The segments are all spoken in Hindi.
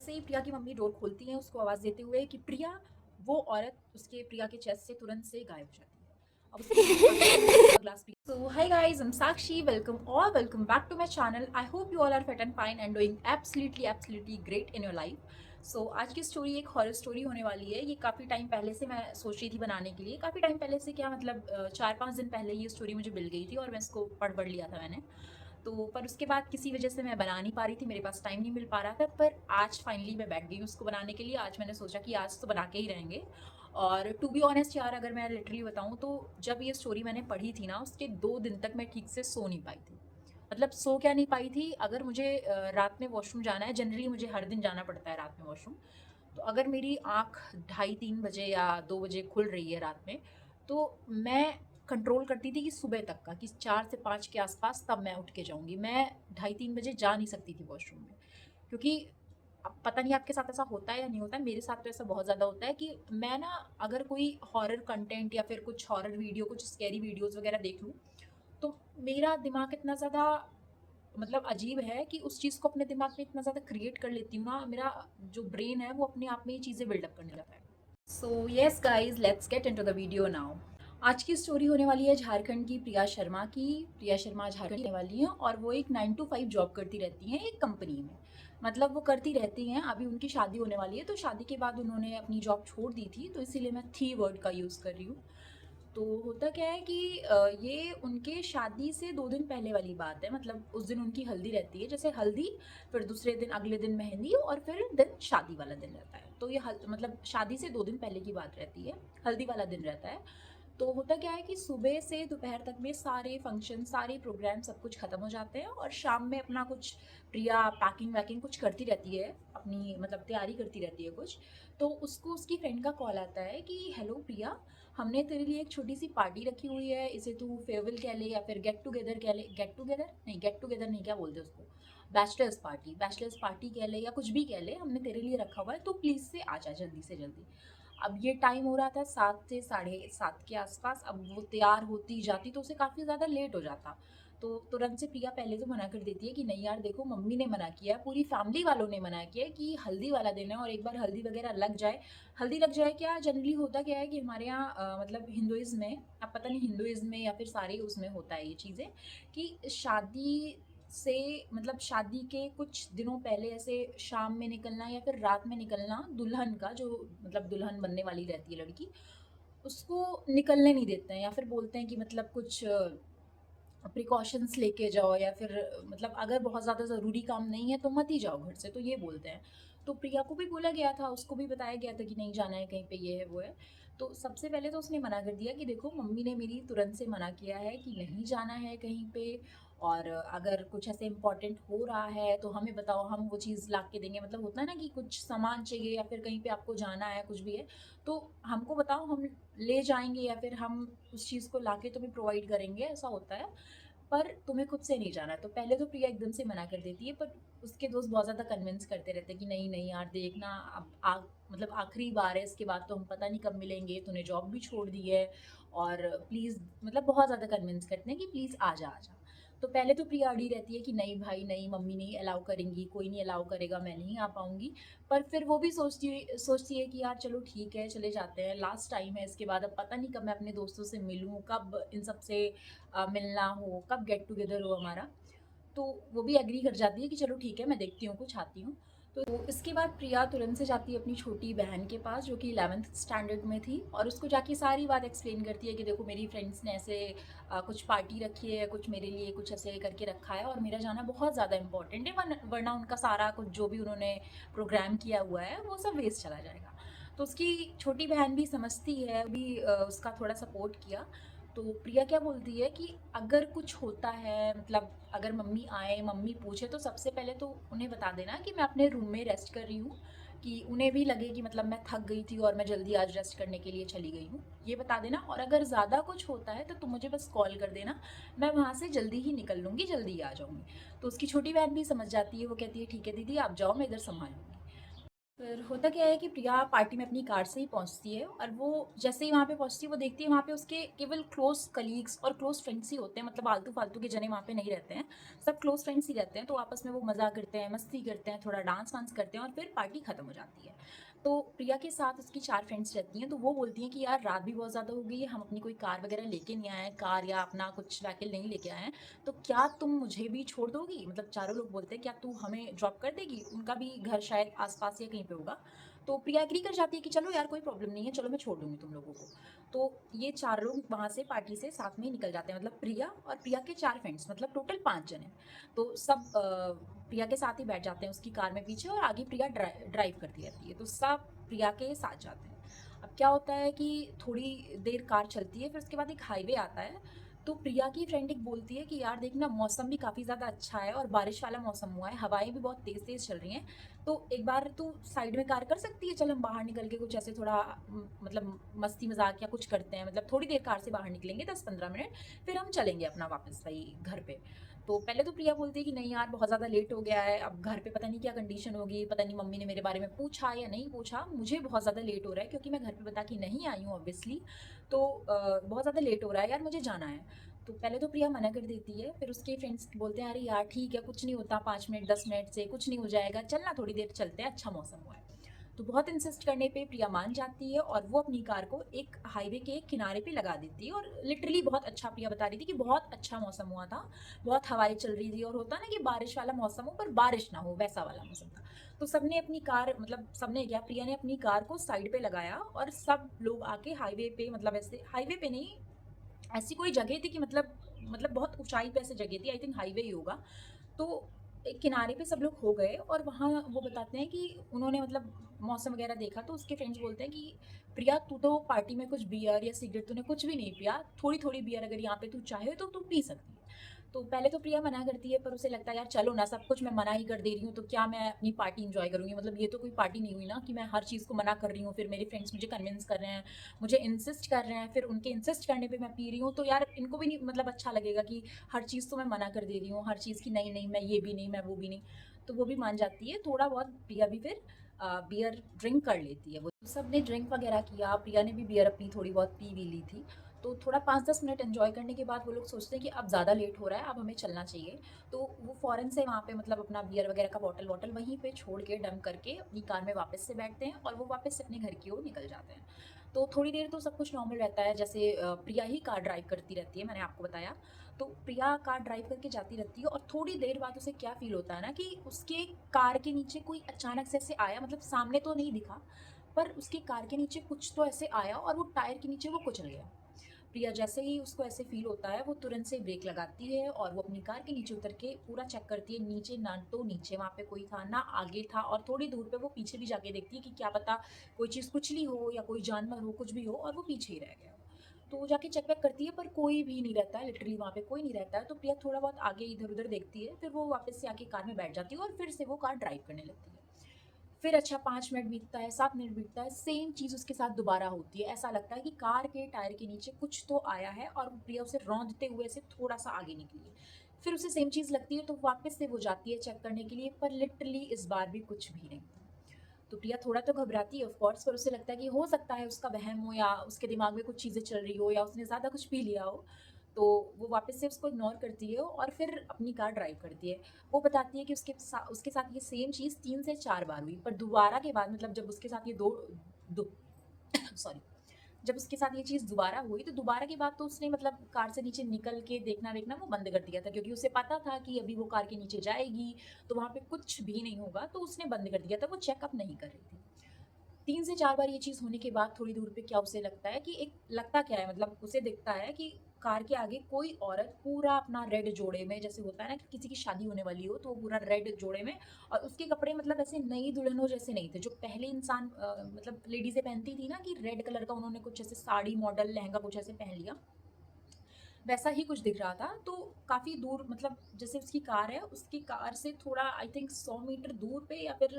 से ही प्रिया की मम्मी डोर खोलती हैं उसको आवाज़ देते हुए कि प्रिया। वो औरत उसके प्रिया के चेस्ट से तुरंत से गायब हो जाती है। अब उसकी मम्मी आती है और उसका ग्लास पी। So hi guys, I am Sakshi, welcome back to my channel. I hope you all are fit and fine and doing absolutely great in your life. So आज की स्टोरी एक हॉरर स्टोरी होने वाली है। ये काफ़ी टाइम पहले से मैं सोच रही थी बनाने के लिए। काफ़ी टाइम पहले से क्या मतलब 4-5 दिन पहले ये स्टोरी मुझे मिल गई थी और मैं इसको पढ़ लिया था मैंने। तो पर उसके बाद किसी वजह से मैं बना नहीं पा रही थी, मेरे पास टाइम नहीं मिल पा रहा था। पर आज फाइनली मैं बैठ गई उसको बनाने के लिए। आज मैंने सोचा कि आज तो बना के ही रहेंगे। और टू बी ऑनेस्ट यार, अगर मैं लिटरली बताऊँ तो जब ये स्टोरी मैंने पढ़ी थी ना, उसके 2 दिन तक मैं ठीक से सो नहीं पाई थी। मतलब सो क्या नहीं पाई थी, अगर मुझे रात में वॉशरूम जाना है, जनरली मुझे हर दिन जाना पड़ता है रात में वॉशरूम। तो अगर मेरी आँख 2:30-3 बजे या 2 बजे खुल रही है रात में, तो मैं कंट्रोल करती थी कि सुबह तक का, कि 4 से 5 के आसपास तब मैं उठ के जाऊँगी। मैं 2:30-3 बजे जा नहीं सकती थी वॉशरूम में, क्योंकि अब पता नहीं आपके साथ ऐसा होता है या नहीं होता है, मेरे साथ तो ऐसा बहुत ज़्यादा होता है कि मैं ना, अगर कोई हॉरर कंटेंट या फिर कुछ हॉरर वीडियो, कुछ स्कैरी वीडियोज़ वगैरह देख लूँ, तो मेरा दिमाग इतना ज़्यादा मतलब अजीब है कि उस चीज़ को अपने दिमाग में इतना ज़्यादा क्रिएट कर लेती हूँ ना, मेरा जो ब्रेन है वो अपने आप में ये चीज़ें बिल्डअप करने लगता है। So yes guys, let's get into the video now. आज की स्टोरी होने वाली है झारखंड की प्रिया शर्मा की। प्रिया शर्मा झारखंड रहने वाली हैं और वो एक 9 to 5 जॉब करती रहती हैं एक कंपनी में। मतलब वो करती रहती हैं। अभी उनकी शादी होने वाली है, तो शादी के बाद उन्होंने अपनी जॉब छोड़ दी थी, तो इसीलिए मैं थी वर्ड का यूज़ कर रही हूँ। तो होता क्या है कि ये उनके शादी से 2 दिन पहले वाली बात है। मतलब उस दिन उनकी हल्दी रहती है, जैसे हल्दी, फिर दूसरे दिन अगले दिन मेहंदी और फिर दिन शादी वाला दिन रहता है। तो ये मतलब शादी से 2 दिन पहले की बात रहती है, हल्दी वाला दिन रहता है। तो होता क्या है कि सुबह से दोपहर तक में सारे फंक्शन, सारे प्रोग्राम, सब कुछ ख़त्म हो जाते हैं और शाम में अपना कुछ प्रिया पैकिंग वैकिंग कुछ करती रहती है, अपनी मतलब तैयारी करती रहती है कुछ। तो उसको उसकी फ्रेंड का कॉल आता है कि हेलो प्रिया, हमने तेरे लिए एक छोटी सी पार्टी रखी हुई है, इसे तू फेयरवेल कह ले या फिर गेट टुगेदर कह ले। गेट टुगेदर नहीं, गेट टुगेदर नहीं, क्या बोलते हैं उसको, बैचलर्स पार्टी कह ले या कुछ भी कह ले, हमने तेरे लिए रखा हुआ है, तो प्लीज़ से आ जा जल्दी से जल्दी। अब ये टाइम हो रहा था 7 से 7:30 के आसपास। अब वो तैयार होती जाती तो उसे काफ़ी ज़्यादा लेट हो जाता। तो तुरंत से प्रिया पहले तो मना कर देती है कि नहीं यार देखो, मम्मी ने मना किया है, पूरी फैमिली वालों ने मना किया है कि हल्दी वाला दिन है और एक बार हल्दी वगैरह लग जाए। हल्दी लग जाए क्या, जनरली होता क्या है कि हमारे यहाँ मतलब हिंदुइज़्म में, अब पता नहीं हिंदुइज़्म में या फिर सारे उसमें होता है ये चीज़ें, कि शादी से मतलब शादी के कुछ दिनों पहले ऐसे शाम में निकलना या फिर रात में निकलना, दुल्हन का जो मतलब दुल्हन बनने वाली रहती है लड़की, उसको निकलने नहीं देते हैं, या फिर बोलते हैं कि मतलब कुछ प्रिकॉशंस लेके जाओ, या फिर मतलब अगर बहुत ज़्यादा ज़रूरी काम नहीं है तो मत ही जाओ घर से, तो ये बोलते हैं। तो प्रिया को भी बोला गया था, उसको भी बताया गया था कि नहीं जाना है कहीं पे, ये है वो है। तो सबसे पहले तो उसने मना कर दिया कि देखो, मम्मी ने मेरी तुरंत से मना किया है कि नहीं जाना है कहीं पे, और अगर कुछ ऐसे इम्पोर्टेंट हो रहा है तो हमें बताओ, हम वो चीज़ ला के देंगे। मतलब होता है ना कि कुछ सामान चाहिए या फिर कहीं पे आपको जाना है, कुछ भी है, तो हमको बताओ, हम ले जाएंगे या फिर हम उस चीज़ को ला के तुम्हें प्रोवाइड करेंगे, ऐसा होता है। पर तुम्हें खुद से नहीं जाना है। तो पहले तो प्रिया एकदम से मना कर देती है, पर उसके दोस्त बहुत ज़्यादा कन्विंस करते रहते हैं कि नहीं नहीं यार देखना, अब मतलब आखिरी बार है, इसके बाद तो हम पता नहीं कब मिलेंगे, तूने जॉब भी छोड़ दी है, और प्लीज़, मतलब बहुत ज़्यादा कन्विंस करते हैं कि प्लीज़ आ जा आ जा। तो पहले तो प्रिया अड़ी रहती है कि नहीं भाई नहीं, मम्मी नहीं अलाउ करेंगी, कोई नहीं अलाउ करेगा, मैं नहीं आ पाऊँगी। पर फिर वो भी सोचती है कि यार चलो ठीक है, चले जाते हैं, लास्ट टाइम है, इसके बाद अब पता नहीं कब मैं अपने दोस्तों से मिलूँ, कब इन सब से मिलना हो, कब गेट टुगेदर हो हमारा। तो वो भी एग्री कर जाती है कि चलो ठीक है, मैं देखती हूँ, कुछ आती हूँ। तो इसके बाद प्रिया तुरंत से जाती है अपनी छोटी बहन के पास, जो कि 11th स्टैंडर्ड में थी, और उसको जाके सारी बात एक्सप्लेन करती है कि देखो मेरी फ्रेंड्स ने ऐसे कुछ पार्टी रखी है, कुछ मेरे लिए कुछ ऐसे करके रखा है, और मेरा जाना बहुत ज़्यादा इंपॉर्टेंट है, वरना उनका सारा कुछ जो भी उन्होंने प्रोग्राम किया हुआ है वो सब वेस्ट चला जाएगा। तो उसकी छोटी बहन भी समझती है, भी उसका थोड़ा सपोर्ट किया। तो प्रिया क्या बोलती है कि अगर कुछ होता है, मतलब अगर मम्मी आए, मम्मी पूछे, तो सबसे पहले तो उन्हें बता देना कि मैं अपने रूम में रेस्ट कर रही हूँ, कि उन्हें भी लगे कि मतलब मैं थक गई थी और मैं जल्दी आज रेस्ट करने के लिए चली गई हूँ, ये बता देना। और अगर ज़्यादा कुछ होता है तो तुम मुझे बस कॉल कर देना, मैं वहाँ से जल्दी ही निकल लूँगी, जल्दी ही आ जाऊँगी। तो उसकी छोटी बहन भी समझ जाती है, वो कहती है ठीक है दीदी आप जाओ, मैं इधर संभाल लूँगी। फिर होता क्या है कि प्रिया पार्टी में अपनी कार से ही पहुँचती है और वो जैसे ही वहाँ पे पहुँचती है, वो देखती है वहाँ पे उसके केवल क्लोज़ कलीग्स और क्लोज़ फ्रेंड्स ही होते हैं, मतलब आलतू-फालतू के जने वहाँ पे नहीं रहते हैं। सब क्लोज़ फ्रेंड्स ही रहते हैं, तो आपस में वो मज़ाक करते हैं, मस्ती करते हैं, थोड़ा डांस-वांस करते हैं और फिर पार्टी खत्म हो जाती है। तो प्रिया के साथ उसकी 4 फ्रेंड्स रहती हैं, तो वो बोलती हैं कि यार रात भी बहुत ज़्यादा हो गई है, हम अपनी कोई कार वगैरह लेके नहीं आए हैं, कार या अपना कुछ व्हीकल नहीं लेके आए हैं, तो क्या तुम मुझे भी छोड़ दोगी? मतलब चारों लोग बोलते हैं, क्या तू हमें ड्रॉप कर देगी? उनका भी घर शायद आस-पास या कहीं पे होगा। तो प्रिया एग्री कर जाती है कि चलो यार कोई प्रॉब्लम नहीं है, चलो मैं छोड़ दूँगी तुम लोगों को। तो ये 4 लोग वहाँ से पार्टी से साथ में ही निकल जाते हैं, मतलब प्रिया और प्रिया के 4 फ्रेंड्स, मतलब टोटल 5 जन हैं। तो सब प्रिया के साथ ही बैठ जाते हैं उसकी कार में पीछे और आगे प्रिया ड्राइव करती रहती है। तो सब प्रिया के साथ जाते हैं। अब क्या होता है कि थोड़ी देर कार चलती है, फिर उसके बाद एक हाईवे आता है। तो प्रिया की फ्रेंड एक बोलती है कि यार देख ना, मौसम भी काफ़ी ज़्यादा अच्छा है और बारिश वाला मौसम हुआ है, हवाएँ भी बहुत तेज़-तेज़ चल रही हैं। तो एक बार तू साइड में कार कर सकती है, चल हम बाहर निकल के कुछ ऐसे थोड़ा मतलब मस्ती मजाक या कुछ करते हैं, मतलब थोड़ी देर कार से बाहर निकलेंगे 10-15 मिनट, फिर हम चलेंगे अपना वापस वही घर पे। तो पहले तो प्रिया बोलती है कि नहीं यार बहुत ज़्यादा लेट हो गया है, अब घर पे पता नहीं क्या कंडीशन होगी, पता नहीं मम्मी ने मेरे बारे में पूछा या नहीं पूछा, मुझे बहुत ज़्यादा लेट हो रहा है क्योंकि मैं घर पे बता के नहीं आई हूँ ऑब्वियसली। तो बहुत ज़्यादा लेट हो रहा है यार, मुझे जाना है। तो पहले तो प्रिया मना कर देती है, फिर उसके फ्रेंड्स बोलते हैं अरे यार ठीक है, कुछ नहीं होता, 5 मिनट 10 मिनट से कुछ नहीं हो जाएगा, चलना थोड़ी देर चलते हैं, अच्छा मौसम हुआ है। तो बहुत इंसिस्ट करने पे प्रिया मान जाती है और वो अपनी कार को एक हाईवे के किनारे पे लगा देती है, और लिटरली बहुत अच्छा, प्रिया बता रही थी कि बहुत अच्छा मौसम हुआ था, बहुत हवाएं चल रही थी, और होता ना कि बारिश वाला मौसम हो पर बारिश ना हो, वैसा वाला मौसम था। तो सबने अपनी कार, मतलब सबने क्या, प्रिया ने अपनी कार को साइड पे लगाया और सब लोग आके हाईवे पे, मतलब ऐसे हाईवे पे नहीं, ऐसी कोई जगह थी कि मतलब बहुत ऊंचाई पे ऐसे जगह थी, आई थिंक हाईवे ही होगा। तो एक किनारे पे सब लोग हो गए और वहाँ वो बताते हैं कि उन्होंने मतलब मौसम वगैरह देखा, तो उसके फ्रेंड्स बोलते हैं कि प्रिया तू तो पार्टी में कुछ बियर या सिगरेट तूने कुछ भी नहीं पिया, थोड़ी थोड़ी बियर अगर यहाँ पे तू चाहे तो तू पी सकती है। तो पहले तो प्रिया मना करती है, पर उसे लगता है यार चलो ना, सब कुछ मैं मना ही कर दे रही हूँ तो क्या मैं अपनी पार्टी इंजॉय करूँगी, मतलब ये तो कोई पार्टी नहीं हुई ना कि मैं हर चीज़ को मना कर रही हूँ, फिर मेरे फ्रेंड्स मुझे कन्विंस कर रहे हैं, मुझे इंसिस्ट कर रहे हैं, फिर उनके इंसिस्ट करने पे मैं पी रही हूँ, तो यार इनको भी नहीं मतलब अच्छा लगेगा कि हर चीज़ तो मैं मना कर दे रही हूँ, हर चीज़ की नहीं नहीं मैं ये भी नहीं, मैं वो भी नहीं। तो वो भी मान जाती है, थोड़ा बहुत प्रिया भी फिर बियर ड्रिंक कर लेती है। वो सब ने ड्रिंक वगैरह किया, प्रिया ने भी बियर अपनी थोड़ी बहुत पी भी ली थी। तो थोड़ा 5-10 मिनट एंजॉय करने के बाद वो लोग सोचते हैं कि अब ज़्यादा लेट हो रहा है, अब हमें चलना चाहिए। तो वो फ़ौरन से वहाँ पे मतलब अपना बियर वगैरह का बॉटल वॉटल वहीं पे छोड़ के डंप करके अपनी कार में वापस से बैठते हैं और वो वापस से अपने घर की ओर निकल जाते हैं। तो थोड़ी देर तो सब कुछ नॉर्मल रहता है, जैसे प्रिया ही कार ड्राइव करती रहती है, मैंने आपको बताया। तो प्रिया कार ड्राइव करके जाती रहती है और थोड़ी देर बाद उसे क्या फ़ील होता है ना कि उसके कार के नीचे कोई अचानक से ऐसे आया, मतलब सामने तो नहीं दिखा, पर उसकी कार के नीचे कुछ तो ऐसे आया और वो टायर के नीचे वो कुचल गया। प्रिया जैसे ही उसको ऐसे फ़ील होता है, वो तुरंत से ब्रेक लगाती है और वो अपनी कार के नीचे उतर के पूरा चेक करती है, नीचे ना तो नीचे वहाँ पे कोई था, ना आगे था, और थोड़ी दूर पे वो पीछे भी जाके देखती है कि क्या पता कोई चीज़ कुचली हो या कोई जानवर हो, कुछ भी हो, और वो पीछे ही रह गया हो। तो वो जाके चेक वेक करती है पर कोई भी नहीं रहता है, लिटरली वहाँ पे कोई नहीं रहता है। तो प्रिया थोड़ा बहुत आगे इधर-उधर देखती है, फिर वो वापस से आके कार में बैठ जाती है और फिर से वो कार ड्राइव करने लगती है। फिर अच्छा 5 मिनट बीतता है, 7 मिनट बीतता है, सेम चीज़ उसके साथ दोबारा होती है। ऐसा लगता है कि कार के टायर के नीचे कुछ तो आया है और प्रिया उसे रौंदते हुए से थोड़ा-सा आगे निकली है। फिर उसे सेम चीज़ लगती है, तो वापस से वो जाती है चेक करने के लिए, पर लिटरली इस बार भी कुछ भी नहीं था। तो प्रिया थोड़ा तो घबराती है ऑफ कोर्स, पर उसे लगता है कि हो सकता है उसका वहम हो या उसके दिमाग में कुछ चीज़ें चल रही हो या उसने ज़्यादा कुछ पी लिया हो। तो वो वापस से उसको इग्नोर करती है और फिर अपनी कार ड्राइव करती है। वो बताती है कि उसके साथ ये सेम चीज़ 3 से 4 बार हुई, पर दोबारा के बाद, मतलब जब उसके साथ ये दो सॉरी, जब उसके साथ ये चीज़ दोबारा हुई, तो दोबारा की बात तो उसने मतलब कार से नीचे निकल के देखना-वेखना वो बंद कर दिया था, क्योंकि उसे पता था कि अभी वो कार के नीचे जाएगी, तो वहाँ पे कुछ भी नहीं होगा, तो उसने बंद कर दिया था, वो चेकअप नहीं कर रही थी। 3 से 4 बार ये चीज़ होने के बाद थोड़ी दूर पे क्या उसे लगता है कि एक लगता क्या है, मतलब उसे दिखता है कि कार के आगे कोई औरत पूरा अपना रेड जोड़े में, जैसे होता है ना कि किसी की शादी होने वाली हो तो वो पूरा रेड जोड़े में, और उसके कपड़े मतलब ऐसे नई दुल्हनों जैसे नहीं थे, जो पहले इंसान मतलब लेडीज़ें पहनती थी ना, कि रेड कलर का उन्होंने कुछ ऐसे साड़ी मॉडल लहंगा कुछ ऐसे पहन लिया, वैसा ही कुछ दिख रहा था। तो काफ़ी दूर, मतलब जैसे उसकी कार है, उसकी कार से थोड़ा आई थिंक 100 मीटर दूर पे या फिर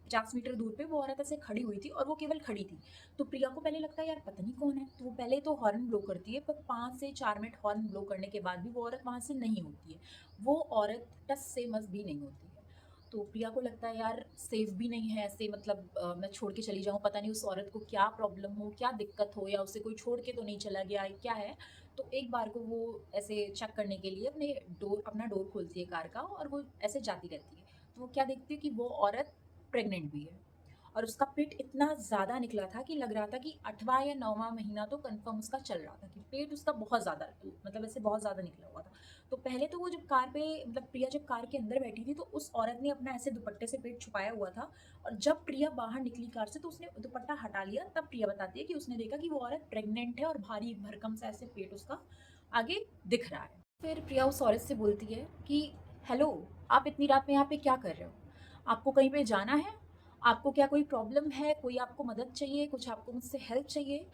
50 मीटर दूर पे वो औरत ऐसे खड़ी हुई थी, और वो केवल खड़ी थी। तो प्रिया को पहले लगता है यार पता नहीं कौन है, तो वो पहले तो हॉर्न ब्लो करती है, पर 5 से 4 मिनट हॉर्न ब्लो करने के बाद भी वो औरत वहाँ से नहीं होती है। वो औरत टस से मस भी नहीं होती है। तो प्रिया को लगता है यार सेफ भी नहीं है ऐसे, मतलब मैं छोड़ के चली जाऊँ, पता नहीं उस औरत को क्या प्रॉब्लम हो, क्या दिक्कत हो, या उसे कोई छोड़ के तो नहीं चला गया है, क्या है। तो एक बार को वो ऐसे चेक करने के लिए अपना डोर खोलती है कार का, और वो ऐसे जाती रहती है। तो वो क्या देखती है कि वो औरत प्रेग्नेंट भी है, और उसका पेट इतना ज़्यादा निकला था कि लग रहा था कि 8वाँ या 9वाँ महीना तो कंफर्म उसका चल रहा था, कि पेट उसका बहुत ज़्यादा, मतलब ऐसे बहुत ज़्यादा निकला हुआ था। तो पहले तो वो जब कार पे, मतलब प्रिया जब कार के अंदर बैठी थी, तो उस औरत ने अपना ऐसे दुपट्टे से पेट छुपाया हुआ था, और जब प्रिया बाहर निकली कार से तो उसने दुपट्टा हटा लिया। तब प्रिया बताती है कि उसने देखा कि वो औरत प्रेग्नेंट है, और भारी भरकम सा ऐसे पेट उसका आगे दिख रहा है। फिर प्रिया उस औरत से बोलती है कि हेलो, आप इतनी रात में यहाँ पे क्या कर रहे हो? आपको कहीं पे जाना है? आपको क्या कोई प्रॉब्लम है? कोई आपको मदद चाहिए? कुछ आपको मुझसे हेल्प चाहिए?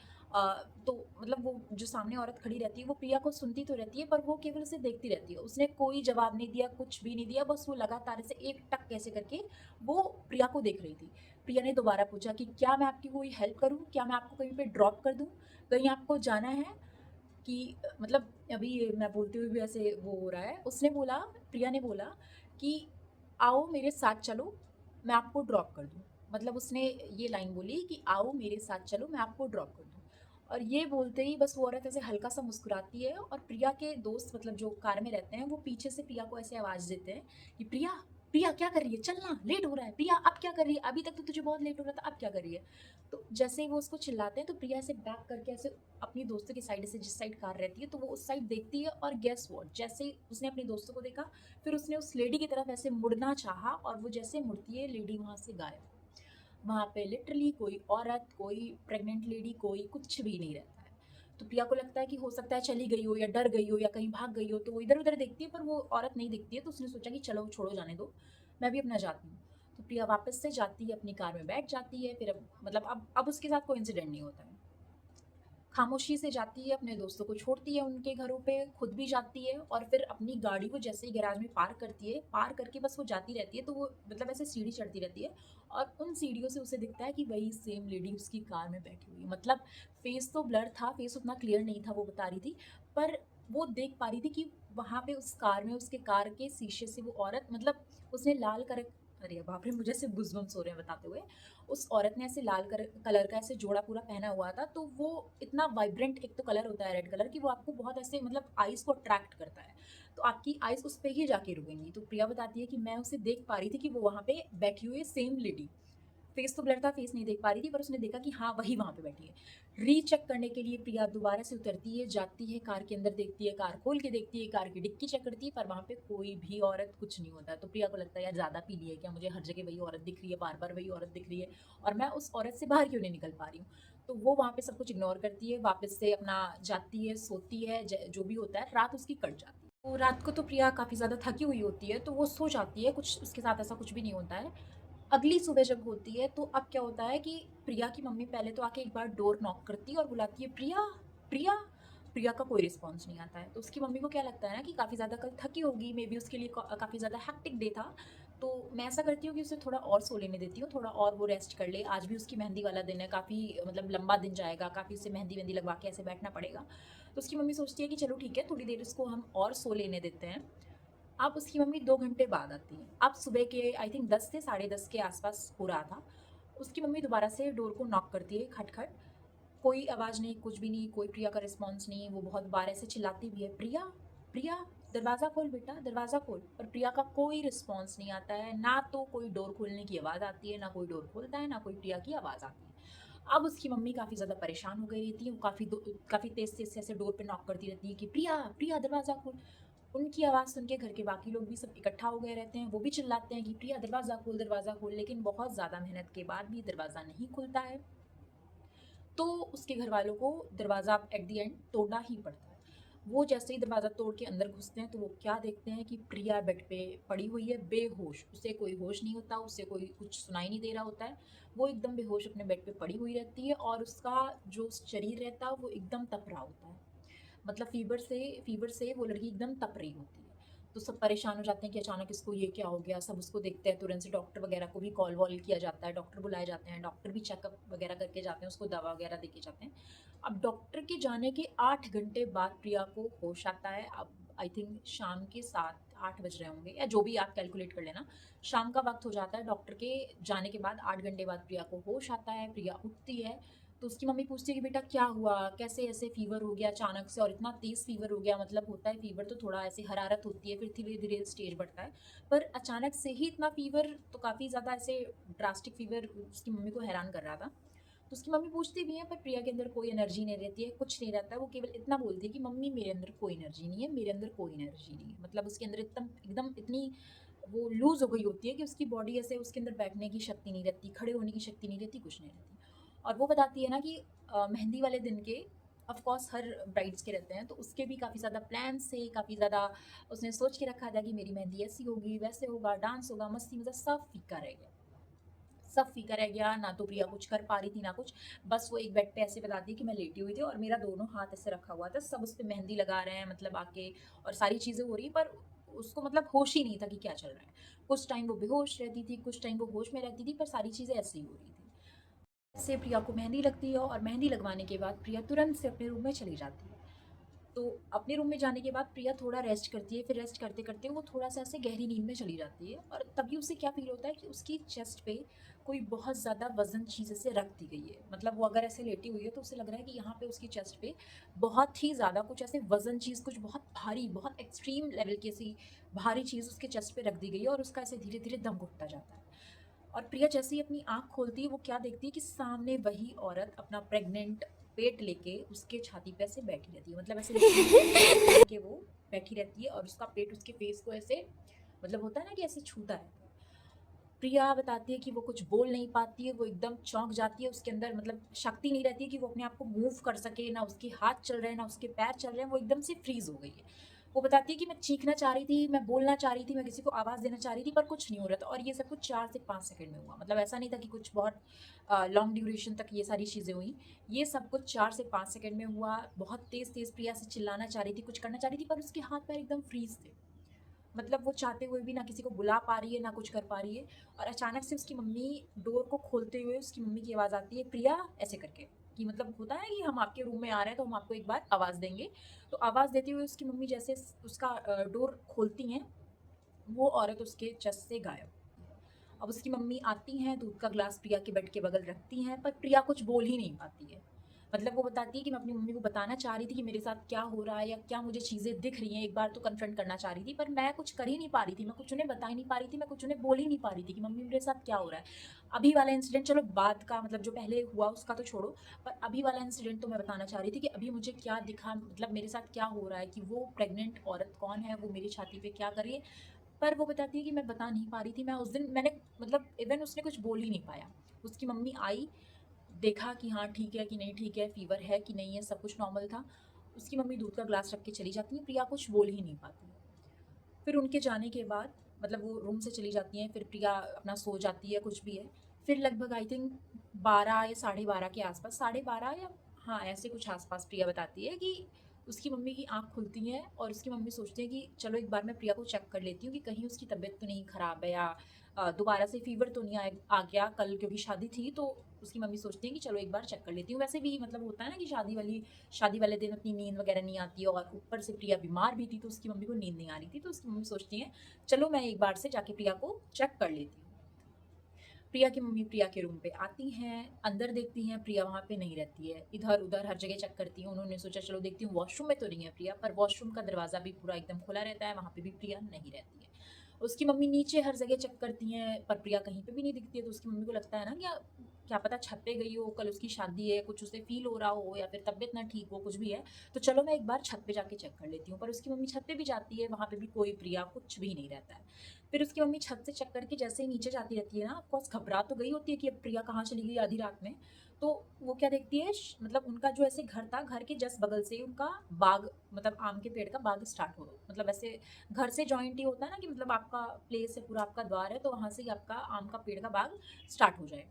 तो मतलब वो जो सामने औरत खड़ी रहती है, वो प्रिया को सुनती तो रहती है, पर वो केवल उसे देखती रहती है। उसने कोई जवाब नहीं दिया, कुछ भी नहीं दिया, बस वो लगातार ऐसे एक टक ऐसे करके वो प्रिया को देख रही थी। प्रिया ने दोबारा पूछा कि क्या मैं आपकी कोई हेल्प करूँ? क्या मैं आपको कहीं पे ड्रॉप कर दूँ? कहीं आपको जाना है? कि मतलब अभी मैं बोलते हुए भी ऐसे वो हो रहा है। उसने बोला, प्रिया ने बोला कि आओ मेरे साथ चलो, मैं आपको ड्रॉप कर दूँ। मतलब उसने ये लाइन बोली कि आओ मेरे साथ चलो, मैं आपको ड्रॉप कर दूँ। और ये बोलते ही बस वो औरत ऐसे हल्का-सा मुस्कुराती है, और प्रिया के दोस्त, मतलब जो कार में रहते हैं, वो पीछे से प्रिया को ऐसे आवाज़ देते हैं कि प्रिया, प्रिया क्या कर रही है? चल ना, लेट हो रहा है। प्रिया अब क्या कर रही है? अभी तक तो तुझे बहुत लेट हो रहा था, अब क्या कर रही है? तो जैसे ही वो उसको चिल्लाते हैं, तो प्रिया ऐसे बैक करके ऐसे अपनी दोस्तों की साइड से, जिस साइड कार रहती है, तो वो उस साइड देखती है, और गेस व्हाट, जैसे ही उसने अपने दोस्तों को देखा, फिर उसने उस लेडी की तरफ ऐसे मुड़ना चाहा, और वो जैसे मुड़ती है, लेडी वहाँ से गायब। वहाँ पे लिटरली कोई औरत, कोई प्रेग्नेंट लेडी, कोई कुछ भी नहीं रहता है। तो प्रिया को लगता है कि हो सकता है चली गई हो, या डर गई हो, या कहीं भाग गई हो, तो वो इधर-उधर देखती है, पर वो औरत नहीं दिखती है। तो उसने सोचा कि चलो छोड़ो, जाने दो, मैं भी अपना जाती हूँ। तो प्रिया वापस से जाती है, अपनी कार में बैठ जाती है। फिर अब मतलब अब उसके साथ कोई इंसिडेंट नहीं होता है। खामोशी से जाती है, अपने दोस्तों को छोड़ती है उनके घरों पे, खुद भी जाती है, और फिर अपनी गाड़ी को जैसे ही गैराज में पार्क करती है, पार करके बस वो जाती रहती है। तो वो मतलब ऐसे सीढ़ी चढ़ती रहती है, और उन सीढ़ियों से उसे दिखता है कि वही सेम लेडी उसकी कार में बैठी हुई है। मतलब फेस तो ब्लर था, फेस उतना क्लियर नहीं था, वो बता रही थी, पर वो देख पा रही थी कि वहाँ पे उस कार में, उसके कार के शीशे से वो औरत, मतलब उसने लाल कर, अरे बाप रे, मुझे सिर्फ गुज़बम्स हो रहे हैं बताते हुए। उस औरत ने ऐसे लाल कलर का ऐसे जोड़ा पूरा पहना हुआ था, तो वो इतना वाइब्रेंट एक तो कलर होता है रेड कलर, कि वो आपको बहुत ऐसे मतलब आइज़ को अट्रैक्ट करता है। तो आपकी आइज़ उस पे ही जाके रुकेंगी। तो प्रिया बताती है कि मैं उसे देख पा रही थी कि वो वहाँ पे बैठी हुई है, सेम लेडी। फेस तो ब्लर था, फेस नहीं देख पा रही थी, पर उसने देखा कि हाँ, वही वहाँ पे बैठी है। रीचेक करने के लिए प्रिया दोबारा से उतरती है, जाती है कार के अंदर, देखती है, कार खोल के देखती है, कार की डिक्की चेक करती है, पर वहाँ पे कोई भी औरत, कुछ नहीं होता है। तो प्रिया को लगता है यार ज़्यादा पी ली है क्या? मुझे हर जगह वही औरत दिख रही है, बार-बार वही औरत दिख रही है, और मैं उस औरत से बाहर क्यों नहीं निकल पा रही हूँ? तो वो वहाँ पे सब कुछ इग्नोर करती है, वापस से अपना जाती है, सोती है, ज जो भी होता है, रात उसकी कट जाती है। तो रात को तो प्रिया काफ़ी ज़्यादा थकी हुई होती है, तो वो सो जाती है, कुछ उसके साथ ऐसा कुछ भी नहीं होता है। अगली सुबह जब होती है, तो अब क्या होता है कि प्रिया की मम्मी पहले तो आके एक बार डोर नॉक करती है और बुलाती है, प्रिया, प्रिया। प्रिया का कोई रिस्पॉन्स नहीं आता है। तो उसकी मम्मी को क्या लगता है ना कि काफ़ी ज़्यादा कल थकी होगी, मे बी उसके लिए काफ़ी ज़्यादा हेक्टिक डे था। तो मैं ऐसा करती हूँ कि उसे थोड़ा और सो लेने देती हूँ, थोड़ा और वो रेस्ट कर ले। आज भी उसकी मेहंदी वाला दिन है, काफ़ी मतलब लंबा दिन जाएगा, काफ़ी उसे मेहंदी वेहंदी लगवा के ऐसे बैठना पड़ेगा। तो उसकी मम्मी सोचती है कि चलो ठीक है, थोड़ी देर उसको हम और सो लेने देते हैं। अब उसकी मम्मी 2 घंटे बाद आती है। अब सुबह के आई थिंक 10 से साढ़े 10 के आस-पास हो रहा था। उसकी मम्मी दोबारा से डोर को नॉक करती है, खट-खट। कोई आवाज़ नहीं, कुछ भी नहीं, कोई प्रिया का रिस्पॉन्स नहीं। वो बहुत बार ऐसे चिल्लाती भी है, प्रिया, प्रिया, दरवाज़ा खोल बेटा, दरवाज़ा खोल। पर प्रिया का कोई रिस्पॉन्स नहीं आता है, ना तो कोई डोर खोलने की आवाज़ आती है, ना कोई डोर खोलता है, ना कोई प्रिया की आवाज़ आती है। अब उसकी मम्मी काफ़ी ज़्यादा परेशान हो गई रहती है, वो काफ़ी तेज़-तेज़ से ऐसे डोर पे नॉक करती रहती है कि प्रिया, प्रिया दरवाज़ा खोल। उनकी आवाज़ सुन के घर के बाकी लोग भी सब इकट्ठा हो गए रहते हैं, वो भी चिल्लाते हैं कि प्रिया दरवाज़ा खोल, लेकिन बहुत ज़्यादा मेहनत के बाद भी दरवाज़ा नहीं खुलता है। तो उसके घर वालों को दरवाज़ा एट द एंड तोड़ना ही पड़ता है। वो जैसे ही दरवाज़ा तोड़ के अंदर घुसते हैं, तो वो क्या देखते हैं कि प्रिया बेड पे पड़ी हुई है, बेहोश। उसे कोई होश नहीं होता, उसे कोई कुछ सुनाई नहीं दे रहा होता है। वो एकदम बेहोश अपने बेड पे पड़ी हुई रहती है, और उसका जो शरीर रहता है वो एकदम तप रहा होता है। मतलब फ़ीवर से वो लड़की एकदम तप रही होती है। तो सब परेशान हो जाते हैं कि अचानक इसको ये क्या हो गया? सब उसको देखते हैं, तुरंत से डॉक्टर वगैरह को भी कॉल वॉल किया जाता है, डॉक्टर बुलाए जाते हैं, डॉक्टर भी चेकअप वगैरह करके जाते हैं, उसको दवा वगैरह दे के जाते हैं। अब डॉक्टर के जाने के 8 घंटे बाद प्रिया को होश आता है। अब आई थिंक शाम के 7-8 बज रहे होंगे, या जो भी आप कैलकुलेट कर लेना। शाम का वक्त हो जाता है, डॉक्टर के जाने के बाद 8 घंटे बाद प्रिया को होश आता है, प्रिया उठती है। तो उसकी मम्मी पूछती है कि बेटा क्या हुआ, कैसे ऐसे फीवर हो गया अचानक से, और इतना तेज़ फीवर हो गया। मतलब होता है फीवर तो थोड़ा ऐसे हरारत होती है, फिर धीरे धीरे स्टेज बढ़ता है, पर अचानक से ही इतना फीवर तो काफ़ी ज़्यादा ऐसे ड्रास्टिक फीवर उसकी मम्मी को हैरान कर रहा था। तो उसकी मम्मी पूछती भी है, पर प्रिया के अंदर कोई एनर्जी नहीं रहती है, कुछ नहीं रहता है। वो केवल इतना बोलती है कि मम्मी मेरे अंदर कोई एनर्जी नहीं है, मेरे अंदर कोई एनर्जी नहीं है। मतलब उसके अंदर एकदम एकदम इतनी वो लूज़ हो गई होती है कि उसकी बॉडी ऐसे, उसके अंदर बैठने की शक्ति नहीं रहती, खड़े होने की शक्ति नहीं रहती, कुछ नहीं रहती। और वो बताती है ना कि मेहंदी वाले दिन के ऑफ कोर्स हर ब्राइड्स के रहते हैं, तो उसके भी काफ़ी ज़्यादा प्लान्स थे, काफ़ी ज़्यादा उसने सोच के रखा था कि मेरी मेहंदी ऐसी होगी, वैसे होगा, डांस होगा, मस्ती मज़ा, सब फीका रह गया। सब फीका रह गया। ना तो प्रिया कुछ कर पा रही थी ना कुछ, बस वो एक बेड पे ऐसे बताती है कि मैं लेटी हुई थी और मेरा दोनों हाथ ऐसे रखा हुआ था, सब उस पे मेहंदी लगा रहे हैं मतलब आके, और सारी चीज़ें हो रही, पर उसको मतलब होश ही नहीं था कि क्या चल रहा है। कुछ टाइम वो बेहोश रहती थी, कुछ टाइम वो होश में रहती थी, पर सारी चीज़ें ऐसे ही हो रही थी। से प्रिया को मेहंदी लगती है, और मेहंदी लगवाने के बाद प्रिया तुरंत से अपने रूम में चली जाती है। तो अपने रूम में जाने के बाद प्रिया थोड़ा रेस्ट करती है, फिर रेस्ट करते करते वो थोड़ा सा ऐसे गहरी नींद में चली जाती है, और तभी उसे क्या फील होता है कि उसकी चेस्ट पे कोई बहुत ज़्यादा वजन चीज़ ऐसे रख दी गई है। मतलब वो अगर ऐसे लेटी हुई है तो उसे लग रहा है कि यहाँ पे उसकी चेस्ट पे बहुत ही ज़्यादा कुछ ऐसे वजन चीज़, कुछ बहुत भारी, बहुत एक्सट्रीम लेवल की ऐसी भारी चीज़ उसके चेस्ट पे रख दी गई है, और उसका ऐसे धीरे धीरे दम घुटता जाता है। और प्रिया जैसे ही अपनी आँख खोलती है, वो क्या देखती है कि सामने वही औरत अपना प्रेग्नेंट पेट लेके उसके छाती पे ऐसे बैठी रहती है। मतलब ऐसे कि वो बैठी रहती है और उसका पेट उसके फेस को ऐसे, मतलब होता है ना कि ऐसे छूता है। प्रिया बताती है कि वो कुछ बोल नहीं पाती है, वो एकदम चौंक जाती है, उसके अंदर मतलब शक्ति नहीं रहती है कि वो अपने आप को मूव कर सके, ना उसके हाथ चल रहे हैं, ना उसके पैर चल रहे हैं, वो एकदम से फ्रीज़ हो गई है। वो बताती है कि मैं चीखना चाह रही थी, मैं बोलना चाह रही थी, मैं किसी को आवाज़ देना चाह रही थी, पर कुछ नहीं हो रहा था, और ये सब कुछ 4 से 5 सेकंड में हुआ। मतलब ऐसा नहीं था कि कुछ बहुत लॉन्ग ड्यूरेशन तक ये सारी चीज़ें हुई। ये सब कुछ 4 से 5 सेकंड में हुआ। बहुत तेज़-तेज़ प्रिया से चिल्लाना चाह रही थी, कुछ करना चाह रही थी, पर उसके हाथ-पैर एकदम फ्रीज़ थे। मतलब वो चाहते हुए भी ना किसी को बुला पा रही है, ना कुछ कर पा रही है। और अचानक से उसकी मम्मी डोर को खोलते हुए उसकी मम्मी की आवाज़ आती है, प्रिया, ऐसे करके, कि मतलब होता है कि हम आपके रूम में आ रहे हैं तो हम आपको एक बार आवाज़ देंगे। तो आवाज़ देते हुए उसकी मम्मी जैसे उसका डोर खोलती हैं, वो औरत उसके चस्ट से गायब। अब उसकी मम्मी आती हैं, दूध का ग्लास प्रिया के बेड के बगल रखती हैं, पर प्रिया कुछ बोल ही नहीं पाती है। मतलब वो बताती है कि मैं अपनी मम्मी को बताना चाह रही थी कि मेरे साथ क्या हो रहा है, या क्या मुझे चीज़ें दिख रही हैं, एक बार तो कन्फ्रंट करना चाह रही थी, पर मैं कुछ कर ही नहीं पा रही थी, मैं कुछ उन्हें बता ही नहीं पा रही थी, मैं कुछ उन्हें बोल ही नहीं पा रही थी कि मम्मी मेरे साथ क्या हो रहा है। अभी वाला इंसिडेंट चलो बाद का, मतलब जो पहले हुआ उसका तो छोड़ो, पर अभी वाला इंसिडेंट तो मैं बताना चाह रही थी कि अभी मुझे क्या दिखा, मतलब मेरे साथ क्या हो रहा है, कि वो प्रेग्नेंट औरत कौन है, वो मेरी छाती पे क्या कर रही है। पर वो बताती है कि मैं बता नहीं पा रही थी, मैं उस दिन मैंने, मतलब इवन उसने कुछ बोल ही नहीं पाया। उसकी मम्मी आई, देखा कि हाँ ठीक है कि नहीं ठीक है, फ़ीवर है कि नहीं है, सब कुछ नॉर्मल था। उसकी मम्मी दूध का ग्लास रख के चली जाती हैं, प्रिया कुछ बोल ही नहीं पाती। फिर उनके जाने के बाद मतलब वो रूम से चली जाती हैं, फिर प्रिया अपना सो जाती है, कुछ भी है। फिर लगभग आई थिंक 12 या साढ़े 12 के आसपास, साढ़े 12 या हाँ ऐसे कुछ आसपास, प्रिया बताती है कि उसकी मम्मी की आँख खुलती हैं, और उसकी मम्मी सोचती है कि चलो एक बार मैं प्रिया को चेक कर लेती हूँ कि कहीं उसकी तबीयत तो नहीं ख़राब है, या दोबारा से फ़ीवर तो नहीं आ गया कल, क्योंकि शादी थी, तो उसकी मम्मी सोचती है कि चलो एक बार चेक कर लेती हूँ। वैसे भी मतलब होता है ना कि शादी वाले दिन अपनी नींद वगैरह नहीं आती है, और ऊपर से प्रिया बीमार भी थी, तो उसकी मम्मी को नींद नहीं आ रही थी, तो उसकी मम्मी सोचती हैं चलो मैं एक बार से जाके प्रिया को चेक कर लेती हूँ। प्रिया की मम्मी प्रिया के रूम पे आती हैं, अंदर देखती हैं प्रिया वहाँ पे नहीं रहती है, इधर-उधर हर जगह चेक करती हैं। उन्होंने सोचा चलो देखती हूँ वॉशरूम में तो नहीं है प्रिया, पर वॉशरूम का दरवाज़ा भी पूरा एकदम खुला रहता है, वहाँ पे भी प्रिया नहीं रहती है। उसकी मम्मी नीचे हर जगह चेक करती हैं, पर प्रिया कहीं पे भी नहीं दिखती है, तो उसकी मम्मी को लगता है ना कि क्या पता छत पे गई हो, कल उसकी शादी है, कुछ उसे फ़ील हो रहा हो, या फिर तबीयत ना ठीक हो, कुछ भी है, तो चलो मैं एक बार छत पे जाके चेक कर लेती हूँ। पर उसकी मम्मी छत पे भी जाती है, वहाँ पे भी कोई प्रिया कुछ भी नहीं रहता है। फिर उसकी मम्मी छत से चेक करके जैसे ही नीचे जाती रहती है ना, ऑफ कोर्स घबरा तो गई होती है कि अब प्रिया कहाँ चली गई आधी रात में। तो वो क्या देखती है, मतलब उनका जो ऐसे घर था, घर के जस्ट बगल से उनका बाग, मतलब आम के पेड़ का बाग स्टार्ट हो, मतलब ऐसे घर से जॉइंट ही होता है ना कि मतलब आपका प्लेस है, पूरा आपका द्वार है, तो वहाँ से ही आपका आम का पेड़ का बाग स्टार्ट हो जाए।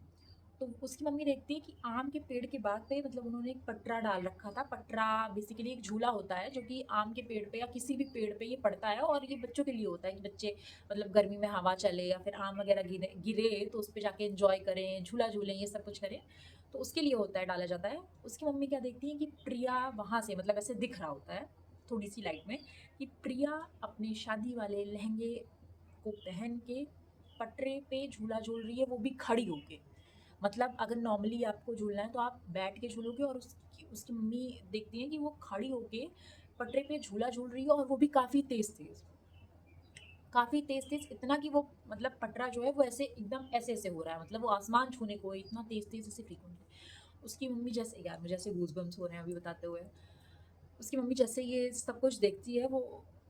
तो उसकी मम्मी देखती है कि आम के पेड़ के बाग पे मतलब उन्होंने एक पटरा डाल रखा था। पटरा बेसिकली एक झूला होता है, जो कि आम के पेड़ पे या किसी भी पेड़ पे ये पड़ता है, और ये बच्चों के लिए होता है कि बच्चे मतलब गर्मी में हवा चले या फिर आम वगैरह गिरे गिरे तो उस पे जाके एंजॉय करें, झूला झूलें, ये सब कुछ करें, तो उसके लिए होता है, डाला जाता है। उसकी मम्मी क्या देखती है कि प्रिया वहाँ से मतलब ऐसे दिख रहा होता है थोड़ी सी लाइट में, कि प्रिया अपने शादी वाले लहंगे को पहन के पटरे पे झूला झूल रही है, वो भी खड़ी होके। मतलब अगर नॉर्मली आपको झूलना है तो आप बैठ के झूलोगे, और उसकी उसकी मम्मी देखती हैं कि वो खड़ी होके पटरे पे झूला झूल रही है, और वो भी काफ़ी तेज़ तेज़, काफ़ी तेज़ तेज़, इतना कि वो मतलब पटरा जो है वो ऐसे एकदम ऐसे ऐसे हो रहा है, मतलब वो आसमान छूने को है, इतना तेज़ तेज़ ऐसे फ्रीक्वेंटली। उसकी मम्मी जैसे, यार मुझे ऐसे गूज़बम्प्स हो रहे हैं अभी बताते हुए। उसकी मम्मी जैसे ये सब कुछ देखती है, वो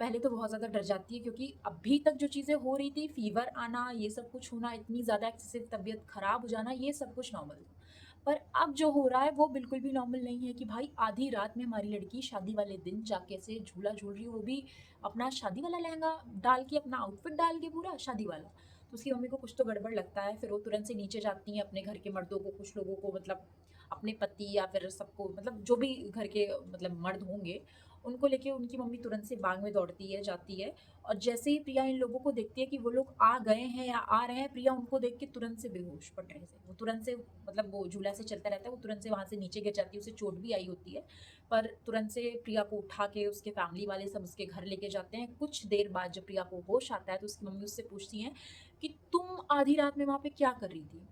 पहले तो बहुत ज़्यादा डर जाती है, क्योंकि अभी तक जो चीज़ें हो रही थी, फ़ीवर आना, ये सब कुछ होना, इतनी ज़्यादा एक्सेसिव तबीयत ख़राब हो जाना, ये सब कुछ नॉर्मल था। पर अब जो हो रहा है वो बिल्कुल भी नॉर्मल नहीं है, कि भाई आधी रात में हमारी लड़की शादी वाले दिन जाके से झूला झूल रही है, वो भी अपना शादी वाला लहंगा डाल के, अपना आउटफिट डाल के पूरा शादी वाला। तो उसकी मम्मी को कुछ तो गड़बड़ लगता है, फिर वो तुरंत से नीचे जाती हैं, अपने घर के मर्दों को, कुछ लोगों को, मतलब अपने पति या फिर सबको, मतलब जो भी घर के मतलब मर्द होंगे, उनको लेके उनकी मम्मी तुरंत से बाग में दौड़ती है, जाती है। और जैसे ही प्रिया इन लोगों को देखती है कि वो लोग आ गए हैं या आ रहे हैं, प्रिया उनको देख के तुरंत से बेहोश पटरे से, वो तुरंत से, मतलब वो झूला से चलता रहता है, वो तुरंत से वहाँ से नीचे गिर जाती है, उसे चोट भी आई होती है। पर तुरंत से प्रिया को उठा के उसके फैमिली वाले सब उसके घर लेके जाते हैं। कुछ देर बाद जब प्रिया को होश आता है तो उसकी मम्मी उससे पूछती हैं कि तुम आधी रात में वहाँ पे क्या कर रही थी,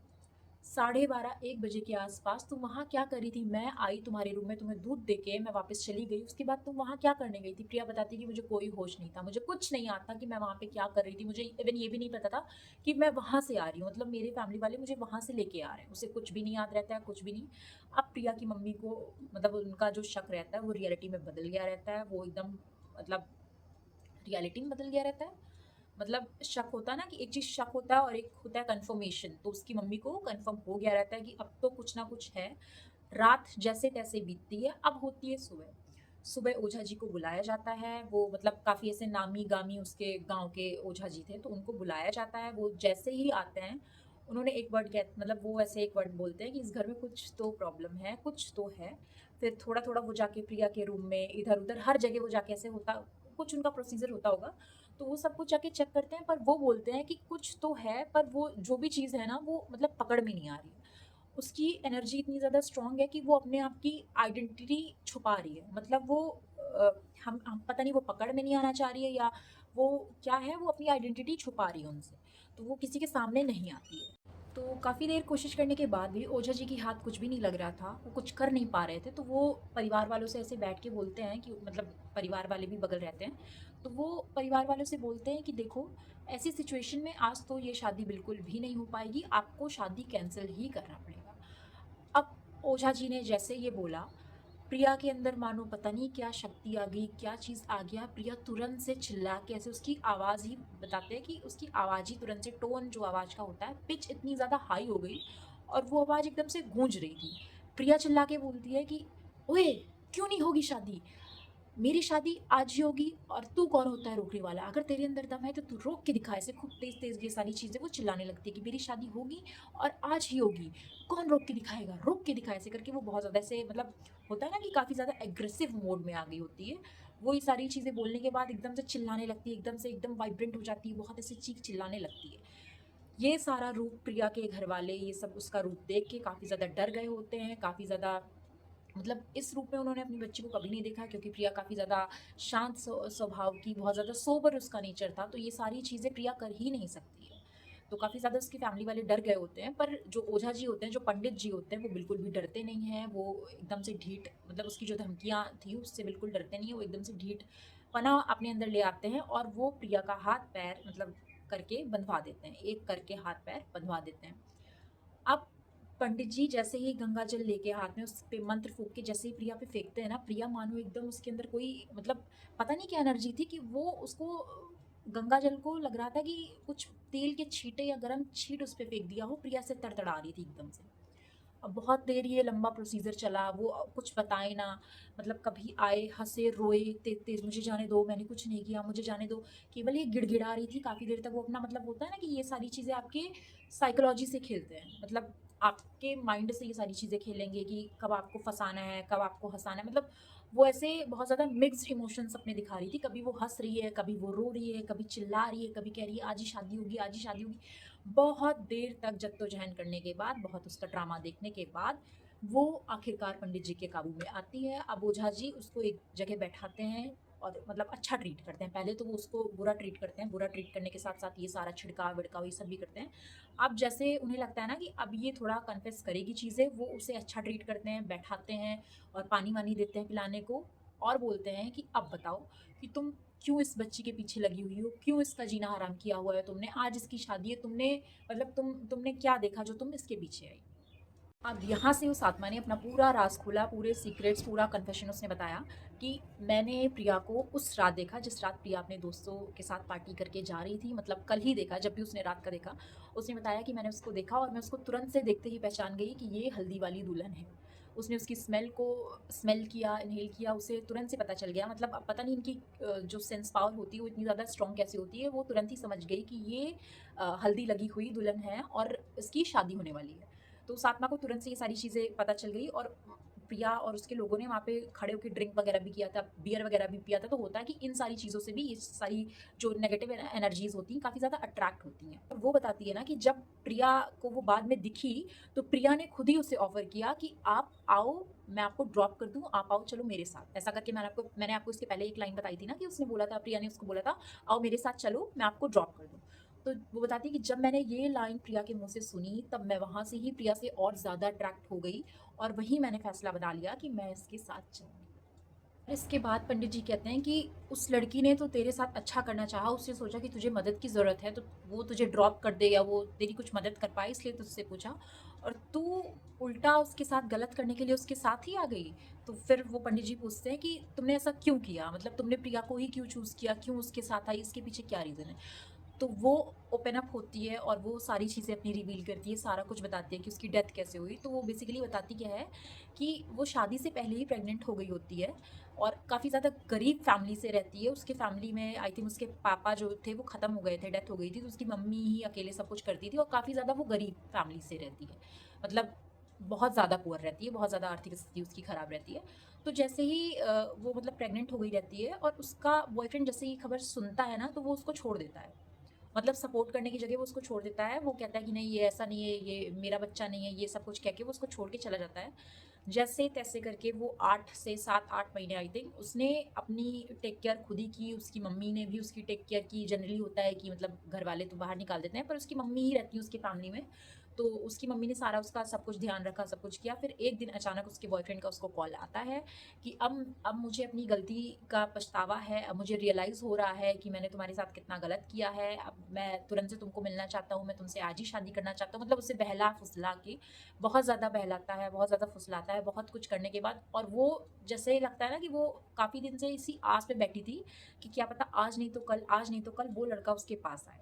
12:30-1 बजे के आसपास तुम वहाँ क्या कर रही थी? मैं आई तुम्हारे रूम में तुम्हें दूध दे के, मैं वापस चली गई, उसके बाद तुम वहाँ क्या करने गई थी? प्रिया बताती कि मुझे कोई होश नहीं था, मुझे कुछ नहीं याद था कि मैं वहाँ पे क्या कर रही थी, मुझे इवन ये भी नहीं पता था कि मैं वहाँ से आ रही हूँ, मतलब मेरे फैमिली वाले मुझे वहाँ से लेके आ रहे हैं, उसे कुछ भी नहीं याद रहता है, कुछ भी नहीं। अब प्रिया की मम्मी को, मतलब उनका जो शक रहता है वो रियलिटी में बदल गया रहता है, वो एकदम, मतलब रियलिटी में बदल गया रहता है। मतलब शक होता है ना, कि एक चीज़ शक होता है और एक होता है कंफर्मेशन, तो उसकी मम्मी को कंफर्म हो गया रहता है कि अब तो कुछ ना कुछ है। रात जैसे तैसे बीतती है, अब होती है सुबह। सुबह ओझा जी को बुलाया जाता है, वो मतलब काफ़ी ऐसे नामी गामी उसके गांव के ओझा जी थे, तो उनको बुलाया जाता है। वो जैसे ही आते हैं, उन्होंने एक वर्ड कह, मतलब वो ऐसे एक वर्ड बोलते हैं कि इस घर में कुछ तो प्रॉब्लम है, कुछ तो है। फिर थोड़ा थोड़ा वो जाके प्रिया के रूम में, इधर उधर हर जगह वो जाके, ऐसे होता कुछ उनका प्रोसीजर होता होगा, तो वो सब कुछ जाके चेक करते हैं। पर वो बोलते हैं कि कुछ तो है, पर वो जो भी चीज़ है ना, वो मतलब पकड़ में नहीं आ रही है। उसकी एनर्जी इतनी ज़्यादा स्ट्रांग है कि वो अपने आप की आइडेंटिटी छुपा रही है, मतलब वो हम पता नहीं वो पकड़ में नहीं आना चाह रही है, या वो क्या है, वो अपनी आइडेंटिटी छुपा रही है उनसे, तो वो किसी के सामने नहीं आती है। तो काफ़ी देर कोशिश करने के बाद भी ओझा जी की हाथ कुछ भी नहीं लग रहा था, वो कुछ कर नहीं पा रहे थे, तो वो परिवार वालों से ऐसे बैठ के बोलते हैं कि, मतलब परिवार वाले भी बगल रहते हैं, तो वो परिवार वालों से बोलते हैं कि देखो, ऐसी सिचुएशन में आज तो ये शादी बिल्कुल भी नहीं हो पाएगी, आपको शादी कैंसिल ही करना पड़ेगा। अब ओझा जी ने जैसे ये बोला, प्रिया के अंदर मानो पता नहीं क्या शक्ति आ गई, क्या चीज़ आ गया, प्रिया तुरंत से चिल्ला के, ऐसे उसकी आवाज़ ही, बताते हैं कि उसकी आवाज़ ही तुरंत से, टोन जो आवाज़ का होता है, पिच इतनी ज़्यादा हाई हो गई, और वो आवाज़ एकदम से गूंज रही थी। प्रिया चिल्ला के बोलती है कि ओए, क्यों नहीं होगी शादी? मेरी शादी आज ही होगी, और तू कौन होता है रोकने वाला? अगर तेरे अंदर दम है तो तू रोक के दिखा। ऐसे खूब तेज तेज ये सारी चीज़ें वो चिल्लाने लगती है कि मेरी शादी होगी और आज ही होगी, कौन रोक के दिखाएगा, रोक के दिखा, ऐसे करके वो बहुत ज़्यादा ऐसे, मतलब होता है ना कि काफ़ी ज़्यादा एग्रेसिव मोड में आ गई होती है। वो ये सारी चीज़ें बोलने के बाद एकदम से चिल्लाने लगती है, एकदम से एकदम वाइब्रेंट हो जाती है, बहुत ऐसे चीख चिल्लाने लगती है। ये सारा रूप प्रिया के घर वाले, ये सब उसका रूप देख के काफ़ी ज़्यादा डर गए होते हैं, काफ़ी ज़्यादा, मतलब इस रूप में उन्होंने अपनी बच्ची को कभी नहीं देखा, क्योंकि प्रिया काफ़ी ज़्यादा शांत स्वभाव की, बहुत ज़्यादा सोबर उसका नेचर था, तो ये सारी चीज़ें प्रिया कर ही नहीं सकती है। तो काफ़ी ज़्यादा उसकी फैमिली वाले डर गए होते हैं, पर जो ओझा जी होते हैं, जो पंडित जी होते हैं, वो बिल्कुल भी डरते नहीं हैं, वो एकदम से ढीठ, मतलब उसकी जो धमकियाँ थी उससे बिल्कुल डरते नहीं हैं, वो एकदम से ढीठ पना अपने अंदर ले आते हैं, और वो प्रिया का हाथ पैर, मतलब करके बंधवा देते हैं, एक करके हाथ पैर बंधवा देते हैं। अब पंडित जी जैसे ही गंगा जल लेके हाथ में उस पे मंत्र फूक के जैसे ही प्रिया पे फेंकते हैं ना, प्रिया मानो एकदम उसके अंदर कोई, मतलब पता नहीं क्या एनर्जी थी, कि वो उसको गंगा जल को लग रहा था कि कुछ तेल के छींटे या गरम छींट उस पे फेंक दिया हो, प्रिया से तड़तड़ा रही थी एकदम से। अब बहुत देर ये लंबा प्रोसीजर चला, वो कुछ बताए ना, मतलब कभी आए, हंसे, रोए तेज तेज, मुझे जाने दो, मैंने कुछ नहीं किया, मुझे जाने दो, केवल ये गिड़गिड़ा रही थी काफ़ी देर तक। वो अपना, मतलब होता है ना कि ये सारी चीज़ें आपके साइकोलॉजी से खेलते हैं, मतलब आपके माइंड से ये सारी चीज़ें खेलेंगे कि कब आपको फंसाना है, कब आपको हंसाना है, मतलब वो ऐसे बहुत ज़्यादा मिक्स्ड इमोशंस अपने दिखा रही थी, कभी वो हंस रही है, कभी वो रो रही है, कभी चिल्ला रही है, कभी कह रही है आज ही शादी होगी, आज ही शादी होगी। बहुत देर तक जद्दोजहद करने के बाद, बहुत उसका ड्रामा देखने के बाद, वो आखिरकार पंडित जी के काबू में आती है। अब ओझा जी उसको एक जगह बैठाते हैं, और मतलब अच्छा ट्रीट करते हैं। पहले तो वो उसको बुरा ट्रीट करते हैं, बुरा ट्रीट करने के साथ-साथ ये सारा छिड़काव-विड़काव ये सब भी करते हैं। अब जैसे उन्हें लगता है ना कि अब ये थोड़ा कन्फेस करेगी चीज़ें, वो उसे अच्छा ट्रीट करते हैं, बैठाते हैं और पानी-वानी देते हैं पिलाने को और बोलते हैं कि अब बताओ कि तुम क्यों इस बच्ची के पीछे लगी हुई हो? क्यों इसका जीना हराम किया हुआ है तुमने? आज इसकी शादी है, तुमने मतलब तुमने क्या देखा जो तुम इसके पीछे आई? अब यहाँ से उस आत्मा ने अपना पूरा राज़ खोला, पूरे सीक्रेट्स, पूरा कन्फेशन उसने बताया कि मैंने प्रिया को उस रात देखा, जिस रात प्रिया अपने दोस्तों के साथ पार्टी करके जा रही थी, मतलब कल ही देखा, जब भी उसने रात का देखा। उसने बताया कि मैंने उसको देखा और मैं उसको तुरंत से देखते ही पहचान गई कि ये हल्दी वाली दुल्हन है। उसने उसकी स्मेल को स्मेल किया, इन्हेल किया, उसे तुरंत से पता चल गया। मतलब अब पता नहीं इनकी जो सेंस पावर होती है, वो इतनी ज़्यादा स्ट्रॉन्ग कैसे होती है, वो तुरंत ही समझ गई कि ये हल्दी लगी हुई दुल्हन है और इसकी शादी होने वाली है। तो उस आत्मा को तुरंत से ये सारी चीज़ें पता चल गई और प्रिया और उसके लोगों ने वहाँ पे खड़े होके ड्रिंक वगैरह भी किया था, बियर वगैरह भी पिया था। तो होता है कि इन सारी चीज़ों से भी ये सारी जो नेगेटिव एनर्जीज़ होती हैं, काफ़ी ज़्यादा अट्रैक्ट होती हैं। और वो बताती है ना कि जब प्रिया को वो बाद में दिखी, तो प्रिया ने खुद ही उसे ऑफ़र किया कि आप आओ, मैं आपको ड्रॉप कर दूँ, आप आओ चलो मेरे साथ। ऐसा करके मैंने आपको इसके पहले एक लाइन बताई थी ना कि उसने बोला था, प्रिया ने उसको बोला था, आओ मेरे साथ चलो, मैं आपको ड्रॉप कर दूँ। तो वो बताती है कि जब मैंने ये लाइन प्रिया के मुँह से सुनी, तब मैं वहाँ से ही प्रिया से और ज़्यादा अट्रैक्ट हो गई और वहीं मैंने फैसला बना लिया कि मैं इसके साथ चलूँगी। इसके बाद पंडित जी कहते हैं कि उस लड़की ने तो तेरे साथ अच्छा करना चाहा, उसने सोचा कि तुझे मदद की ज़रूरत है, तो वो तुझे ड्रॉप कर दे या वो तेरी कुछ मदद कर पाए, इसलिए तुझसे पूछा और तू उल्टा उसके साथ गलत करने के लिए उसके साथ ही आ गई। तो फिर वो पंडित जी पूछते हैं कि तुमने ऐसा क्यों किया? मतलब तुमने प्रिया को ही क्यों चूज़ किया? क्यों उसके साथ आई? इसके पीछे क्या रीज़न है? तो वो ओपन अप होती है और वो सारी चीज़ें अपनी रिवील करती है, सारा कुछ बताती है कि उसकी डेथ कैसे हुई। तो वो बेसिकली बताती क्या है कि वो शादी से पहले ही प्रेग्नेंट हो गई होती है और काफ़ी ज़्यादा गरीब फैमिली से रहती है। उसके फैमिली में आई थिंक उसके पापा जो थे वो ख़त्म हो गए थे, डेथ हो गई थी, तो उसकी मम्मी ही अकेले सब कुछ करती थी और काफ़ी ज़्यादा वो गरीब फैमिली से रहती है। मतलब बहुत ज़्यादा पुअर रहती है, बहुत ज़्यादा आर्थिक स्थिति उसकी ख़राब रहती है। तो जैसे ही वो मतलब प्रेग्नेंट हो गई रहती है और उसका बॉयफ्रेंड जैसे ही खबर सुनता है ना, तो वो उसको छोड़ देता है। मतलब सपोर्ट करने की जगह वो उसको छोड़ देता है। वो कहता है कि नहीं ये ऐसा नहीं है, ये मेरा बच्चा नहीं है, ये सब कुछ कह के वो उसको छोड़ के चला जाता है। जैसे-तैसे करके वो 8 से 7-8 महीने आई थिंक उसने अपनी टेक केयर खुद ही की, उसकी मम्मी ने भी उसकी टेक केयर की। जनरली होता है कि मतलब घरवाले तो बाहर निकाल देते हैं, पर उसकी मम्मी ही रहती है उसकी फैमिली में। तो उसकी मम्मी ने सारा उसका सब कुछ ध्यान रखा, सब कुछ किया। फिर एक दिन अचानक उसके बॉयफ्रेंड का उसको कॉल आता है कि अब मुझे अपनी गलती का पछतावा है, अब मुझे रियलाइज़ हो रहा है कि मैंने तुम्हारे साथ कितना गलत किया है, अब मैं तुरंत से तुमको मिलना चाहता हूँ, मैं तुमसे आज ही शादी करना चाहता हूँ। मतलब उसे बहला-फुसला के बहुत ज़्यादा बहलाता है, बहुत ज़्यादा फुसलाता है, बहुत कुछ करने के बाद और वो जैसे लगता है ना कि वो काफ़ी दिन से इसी आस में बैठी थी कि क्या पता आज नहीं तो कल, आज नहीं तो कल वो लड़का उसके पास आए।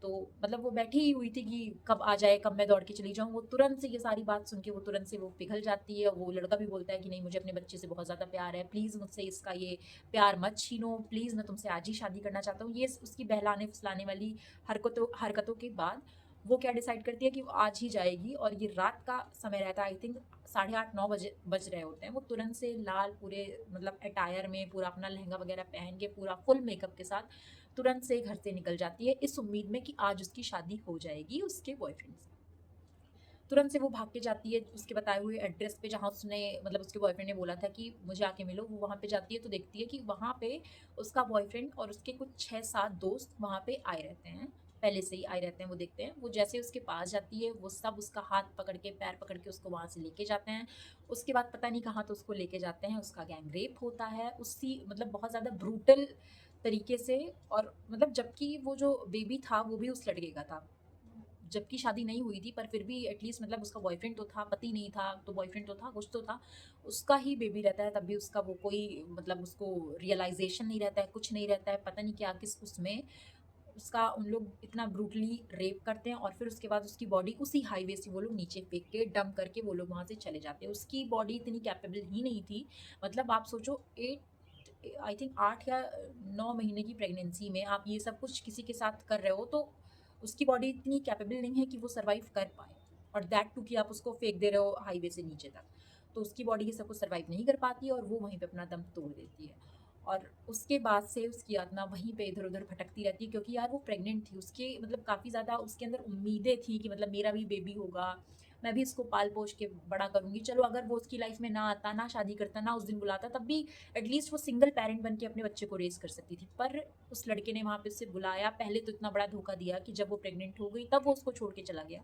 तो मतलब वो बैठी ही हुई थी कि कब आ जाए, कब मैं दौड़ के चली जाऊँ। वो तुरंत से ये सारी बात सुन के वो तुरंत से वो पिघल जाती है। वो लड़का भी बोलता है कि नहीं मुझे अपने बच्चे से बहुत ज़्यादा प्यार है, प्लीज़ मुझसे इसका ये प्यार मत छीनो, प्लीज़ मैं तुमसे आज ही शादी करना चाहता हूँ। ये उसकी बहलाने-फुसलाने वाली हरकतों हरकतों के बाद वो क्या डिसाइड करती है कि वो आज ही जाएगी और ये रात का समय रहता है आई थिंक 8:30-9 बजे बज रहे होते हैं। वो तुरंत से लाल पूरे मतलब अटायर में पूरा अपना लहंगा वगैरह पहन के पूरा फुल मेकअप के साथ तुरंत से घर से निकल जाती है इस उम्मीद में कि आज उसकी शादी हो जाएगी उसके बॉयफ्रेंड से। तुरंत से वो भाग के जाती है उसके बताए हुए एड्रेस पे जहाँ उसने मतलब उसके बॉयफ्रेंड ने बोला था कि मुझे आके मिलो। वो वहाँ पे जाती है तो देखती है कि वहाँ पे उसका बॉयफ्रेंड और उसके कुछ 6-7 दोस्त वहाँ पे आए रहते हैं। पहले से ही आए रहते हैं, वो देखते हैं। वो जैसे उसके पास जाती है, वो सब उसका हाथ पकड़ के, पैर पकड़ के उसको वहाँ से लेके जाते हैं। उसके बाद पता नहीं कहाँ तो उसको लेके जाते हैं, उसका गैंग रेप होता है। उसी मतलब बहुत ज़्यादा ब्रूटल तरीके से और मतलब जबकि वो जो बेबी था, वो भी उस लड़के का था। जबकि शादी नहीं हुई थी पर फिर भी एटलीस्ट मतलब उसका बॉयफ्रेंड तो था, पति नहीं था तो बॉयफ्रेंड तो था, कुछ तो था। उसका ही बेबी रहता है तब भी उसका वो कोई मतलब उसको रियलाइज़ेशन नहीं रहता है, कुछ नहीं रहता है, पता नहीं क्या किस उसमें उसका उन लोग इतना ब्रूटली रेप करते हैं और फिर उसके बाद उसकी बॉडी उसी हाईवे से वो लोग नीचे फेंक के डंप करके वो लोग वहाँ से चले जाते हैं। उसकी बॉडी इतनी कैपेबल ही नहीं थी। मतलब आप सोचो 8 आई थिंक 8 या 9 महीने की प्रेगनेंसी में आप ये सब कुछ किसी के साथ कर रहे हो तो उसकी बॉडी इतनी कैपेबल नहीं है कि वो सर्वाइव कर पाए और दैट टू कि आप उसको फेंक दे रहे हो हाईवे से नीचे तक। तो उसकी बॉडी ये सब कुछ सर्वाइव नहीं कर पाती है और वो वहीं पे अपना दम तोड़ देती है। और उसके बाद से उसकी आत्मा वहीं पे इधर-उधर भटकती रहती है क्योंकि यार वो प्रेग्नेंट थी। उसके मतलब काफ़ी ज़्यादा उसके अंदर उम्मीदें थी कि मतलब मेरा भी बेबी होगा। मैं भी इसको पाल पोष के बड़ा करूँगी। चलो अगर वो उसकी लाइफ में ना आता, ना शादी करता, ना उस दिन बुलाता, तब भी एटलीस्ट वो सिंगल पेरेंट बन के अपने बच्चे को रेज़ कर सकती थी। पर उस लड़के ने वहाँ पे उसे बुलाया, पहले तो इतना बड़ा धोखा दिया कि जब वो प्रेग्नेंट हो गई तब वो उसको छोड़ के चला गया।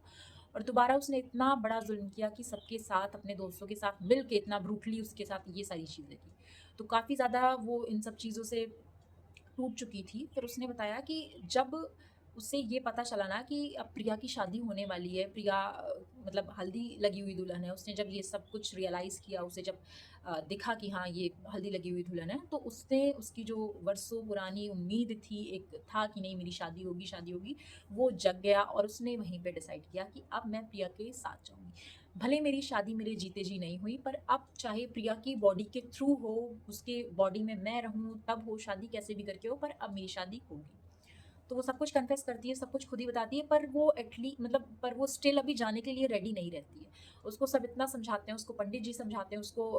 और दोबारा उसने इतना बड़ा ज़ुल्म किया कि सबके साथ, अपने दोस्तों के साथ मिल के इतना ब्रूटली उसके साथ ये सारी चीज़ें की। तो काफ़ी ज़्यादा वो इन सब चीज़ों से टूट चुकी थी। फिर उसने बताया कि जब उसे ये पता चला ना कि अब प्रिया की शादी होने वाली है, प्रिया मतलब हल्दी लगी हुई दुल्हन है, उसने जब ये सब कुछ रियलाइज़ किया, उसे जब दिखा कि हाँ, ये हल्दी लगी हुई दुल्हन है, तो उसने उसकी जो वर्षों पुरानी उम्मीद थी, एक था कि नहीं मेरी शादी होगी, वो जग गया और उसने वहीं पे डिसाइड किया कि अब मैं प्रिया के साथ जाऊँगी। भले मेरी शादी मेरे जीते जी नहीं हुई, पर अब चाहे प्रिया की बॉडी के थ्रू हो, उसके बॉडी में मैं रहूँ, तब हो शादी कैसे भी करके हो, पर अब मेरी शादी होगी। तो वो सब कुछ कन्फेस करती है, सब कुछ खुद ही बताती है, पर वो मतलब पर वो स्टिल अभी जाने के लिए रेडी नहीं रहती है। उसको सब इतना समझाते हैं, उसको पंडित जी समझाते हैं, उसको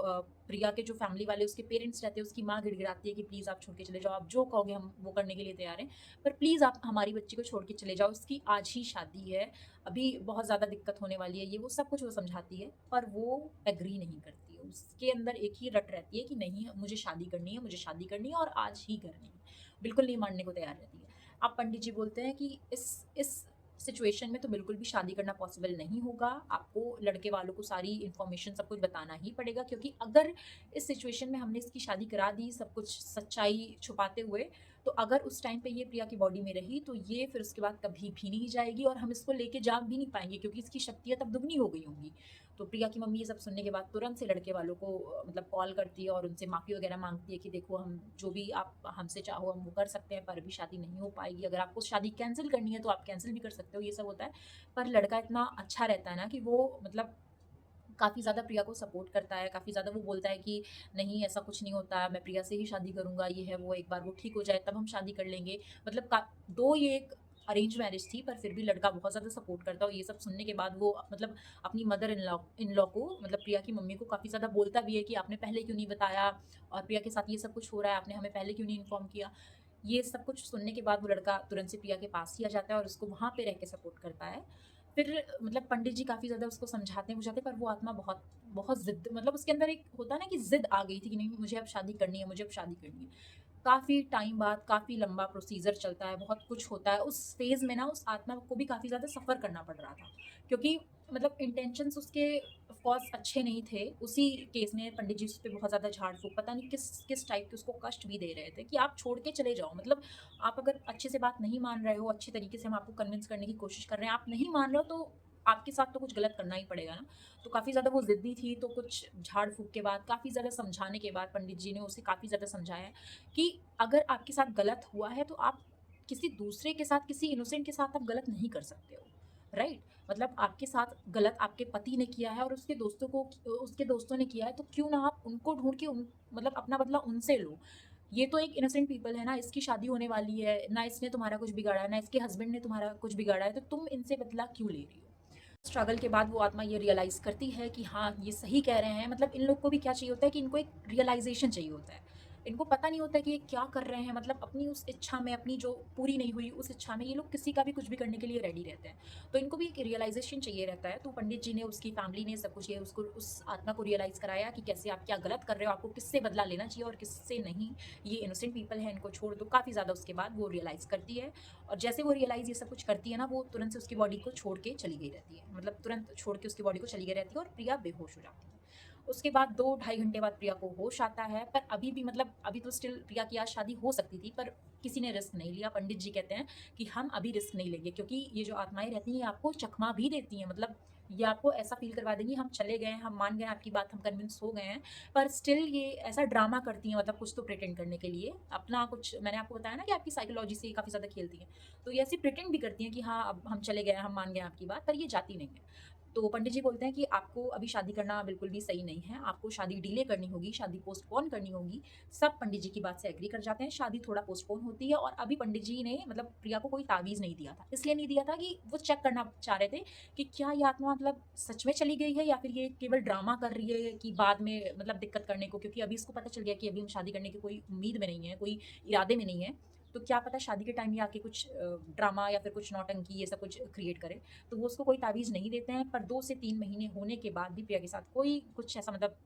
प्रिया के जो फैमिली वाले उसके पेरेंट्स रहते हैं, उसकी माँ गिड़गिड़ाती है कि प्लीज़ आप छोड़ के चले जाओ, आप जो कहोगे हम वो करने के लिए तैयार हैं, पर प्लीज़ आप हमारी बच्ची को छोड़ के चले जाओ, उसकी आज ही शादी है, अभी बहुत ज़्यादा दिक्कत होने वाली है, ये वो सब कुछ वो समझाती है, पर वो एग्री नहीं करती है। उसके अंदर एक ही रट रहती है कि नहीं, मुझे शादी करनी है, मुझे शादी करनी है और आज ही करनी है। बिल्कुल नहीं मानने को तैयार रहती है। अब पंडित जी बोलते हैं कि इस सिचुएशन में तो बिल्कुल भी शादी करना पॉसिबल नहीं होगा। आपको लड़के वालों को सारी इन्फॉर्मेशन सब कुछ बताना ही पड़ेगा, क्योंकि अगर इस सिचुएशन में हमने इसकी शादी करा दी, सब कुछ सच्चाई छुपाते हुए, तो अगर उस टाइम पे ये प्रिया की बॉडी में रही, तो ये फिर उसके बाद कभी भी नहीं जाएगी और हम इसको लेके जा भी नहीं पाएँगे, क्योंकि इसकी शक्तियाँ तब दुगनी हो गई होंगी। तो प्रिया की मम्मी ये सब सुनने के बाद तुरंत से लड़के वालों को मतलब कॉल करती है और उनसे माफ़ी वगैरह माँगती है कि देखो, हम जो भी आप हमसे चाहो हम वो कर सकते हैं, पर अभी शादी नहीं हो पाएगी। अगर आपको शादी कैंसल करनी है तो आप कैंसल भी कर सकते हो, ये सब होता है। पर लड़का इतना अच्छा रहता है ना कि वो मतलब काफ़ी ज़्यादा प्रिया को सपोर्ट करता है, काफ़ी ज़्यादा वो बोलता है कि नहीं ऐसा कुछ नहीं होता, मैं प्रिया से ही शादी करूँगा, ये है वो, एक बार वो ठीक हो जाए तब हम शादी कर लेंगे। मतलब का दो ये एक अरेंज मैरिज थी, पर फिर भी लड़का बहुत ज़्यादा सपोर्ट करता है और ये सब सुनने के बाद वो मतलब अपनी मदर इन लॉ को, मतलब प्रिया की मम्मी को काफ़ी ज़्यादा बोलता भी है कि आपने पहले क्यों नहीं बताया, और प्रिया के साथ ये सब कुछ हो रहा है, आपने हमें पहले क्यों नहीं इन्फॉर्म किया। ये सब कुछ सुनने के बाद वो लड़का तुरंत से प्रिया के पास ही आ जाता है और उसको वहाँ पे रह के सपोर्ट करता है। फिर मतलब पंडित जी काफ़ी ज़्यादा उसको समझाते-बुझाते, पर वो आत्मा बहुत बहुत ज़िद, मतलब उसके अंदर एक होता है ना कि ज़िद आ गई थी कि नहीं, मुझे अब शादी करनी है, मुझे अब शादी करनी है। काफ़ी टाइम बाद काफ़ी लंबा प्रोसीजर चलता है, बहुत कुछ होता है। उस फ़ेज़ में ना उस आत्मा को भी काफ़ी ज़्यादा सफ़र करना पड़ रहा था, क्योंकि मतलब इंटेंशंस उसके ऑफ़ कोर्स अच्छे नहीं थे। उसी केस में पंडित जी उस पे बहुत ज़्यादा झाड़-फूँक, पता नहीं किस किस टाइप के उसको कष्ट भी दे रहे थे कि आप छोड़ के चले जाओ। मतलब आप अगर अच्छे से बात नहीं मान रहे हो, अच्छे तरीके से हम आपको कन्विंस करने की कोशिश कर रहे हैं, आप नहीं मान रहे हो, तो आपके साथ तो कुछ गलत करना ही पड़ेगा ना। तो काफ़ी ज़्यादा वो ज़िद्दी थी, तो कुछ झाड़-फूँक के बाद, काफ़ी ज़्यादा समझाने के बाद पंडित जी ने उसे काफ़ी ज़्यादा समझाया कि अगर आपके साथ गलत हुआ है, तो आप किसी दूसरे के साथ, किसी इनोसेंट के साथ आप गलत नहीं कर सकते हो, राइट? मतलब आपके साथ गलत आपके पति ने किया है और उसके दोस्तों ने किया है, तो क्यों ना आप उनको ढूँढ के उन मतलब अपना बदला उनसे लो। ये तो एक इनोसेंट पीपल है ना, इसकी शादी होने वाली है, ना इसने तुम्हारा कुछ बिगाड़ा है, ना इसके हस्बैंड ने तुम्हारा कुछ बिगाड़ा है, तो तुम इनसे बदला क्यों ले रही हो? स्ट्रगल के बाद वो आत्मा ये रियलाइज़ करती है कि हाँ, ये सही कह रहे हैं। मतलब इन लोग को भी क्या चाहिए होता है कि इनको एक रियलाइज़ेशन चाहिए होता है। इनको पता नहीं होता कि ये क्या कर रहे हैं, मतलब अपनी उस इच्छा में, अपनी जो पूरी नहीं हुई उस इच्छा में ये लोग किसी का भी कुछ भी करने के लिए रेडी रहते हैं। तो इनको भी एक रियलाइज़ेशन चाहिए रहता है। तो पंडित जी ने, उसकी फैमिली ने सब कुछ ये उसको, उस आत्मा को रियलाइज़ कराया कि कैसे आप क्या गलत कर रहे हो, आपको किससे बदला लेना चाहिए और किससे नहीं। ये इनोसेंट पीपल हैं, इनको छोड़ दो। काफ़ी ज़्यादा उसके बाद वो रियलाइज़ करती है, और जैसे वो रियलाइज़ ये सब कुछ करती है ना, वो तुरंत से उसकी बॉडी को छोड़ के चली गई रहती है। मतलब तुरंत छोड़ के उसकी बॉडी को चली गई रहती है और प्रिया बेहोश हो जाती है। उसके बाद 2 ढाई घंटे बाद प्रिया को होश आता है, पर अभी भी मतलब अभी तो स्टिल प्रिया की आज शादी हो सकती थी, पर किसी ने रिस्क नहीं लिया। पंडित जी कहते हैं कि हम अभी रिस्क नहीं लेंगे, क्योंकि ये जो आत्माएँ रहती हैं, ये आपको चकमा भी देती हैं। मतलब ये आपको ऐसा फ़ील करवा देंगी, हम चले गए हैं, हम मान गए आपकी बात, हम कन्विंस हो गए हैं, पर स्टिल ये ऐसा ड्रामा करती हैं, मतलब कुछ तो प्रिटेंड करने के लिए। अपना कुछ, मैंने आपको बताया ना कि आपकी साइकोलॉजी से ये काफ़ी ज़्यादा खेलती हैं। तो ये ऐसे प्रिटेंड भी करती हैं कि हाँ, अब हम चले गए हैं, हम मान गए आपकी बात, पर ये जाती नहीं है। तो पंडित जी बोलते हैं कि आपको अभी शादी करना बिल्कुल भी सही नहीं है, आपको शादी डिले करनी होगी, शादी पोस्टपोन करनी होगी। सब पंडित जी की बात से एग्री कर जाते हैं, शादी थोड़ा पोस्टपोन होती है। और अभी पंडित जी ने मतलब प्रिया को कोई तावीज़ नहीं दिया था। इसलिए नहीं दिया था कि वो चेक करना चाह रहे थे कि क्या ये आत्मा मतलब सच में चली गई है, या फिर ये केवल ड्रामा कर रही है कि बाद में मतलब दिक्कत करने को, क्योंकि अभी इसको पता चल गया कि अभी हम शादी करने की कोई उम्मीद में नहीं है, कोई इरादे में नहीं है। तो क्या पता शादी के टाइम ये आके कुछ ड्रामा या फिर कुछ नौटंकी ये सब कुछ क्रिएट करे। तो वो उसको कोई तावीज़ नहीं देते हैं, पर 2 से 3 महीने होने के बाद भी प्रिया के साथ कोई कुछ ऐसा मतलब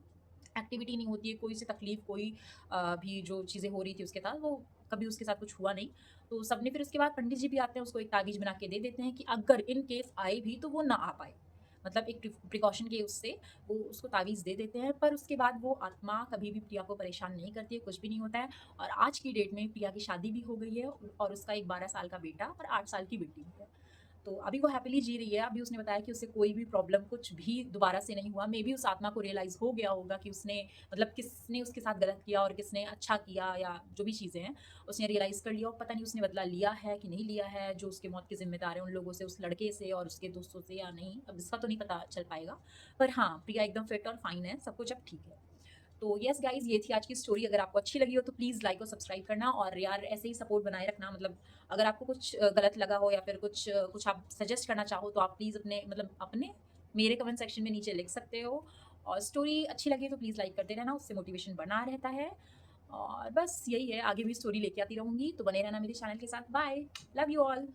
एक्टिविटी नहीं होती है, कोई सी तकलीफ़, कोई भी जो चीज़ें हो रही थी उसके साथ, वो कभी उसके साथ कुछ हुआ नहीं। तो सबने फिर उसके बाद पंडित जी भी आते हैं, उसको एक ताबीज़ बना के दे देते हैं कि अगर इन केस आए भी तो वो ना आ पाए। मतलब एक प्रिकॉशन के उससे वो उसको तावीज़ दे देते हैं, पर उसके बाद वो आत्मा कभी भी प्रिया को परेशान नहीं करती है, कुछ भी नहीं होता है। और आज की डेट में प्रिया की शादी भी हो गई है और उसका एक 12 साल का बेटा और 8 साल की बेटी भी है। तो अभी वो हैप्पीली जी रही है। अभी उसने बताया कि उसे कोई भी प्रॉब्लम कुछ भी दोबारा से नहीं हुआ। मेबी उस आत्मा को रियलाइज़ हो गया होगा कि उसने मतलब किसने उसके साथ गलत किया और किसने अच्छा किया या जो भी चीज़ें हैं, उसने रियलाइज़ कर लिया और पता नहीं उसने बदला लिया है कि नहीं लिया है, जो उसके मौत के ज़िम्मेदार हैं उन लोगों से, उस लड़के से और उसके दोस्तों से या नहीं, अब इसका तो नहीं पता चल पाएगा। पर हाँ, प्रिया एकदम फिट और फाइन है, सब कुछ अब ठीक है। तो यस गाइज़, ये थी आज की स्टोरी। अगर आपको अच्छी लगी हो तो प्लीज़ लाइक और सब्सक्राइब करना और यार ऐसे ही सपोर्ट बनाए रखना। मतलब अगर आपको कुछ गलत लगा हो या फिर कुछ आप सजेस्ट करना चाहो तो आप प्लीज़ अपने मेरे कमेंट सेक्शन में नीचे लिख सकते हो। और स्टोरी अच्छी लगे तो प्लीज़ लाइक करते रहना, उससे मोटिवेशन बना रहता है। और बस यही है, आगे भी स्टोरी लेके आती रहूँगी, तो बने रहना मेरे चैनल के साथ। Bye, love you all.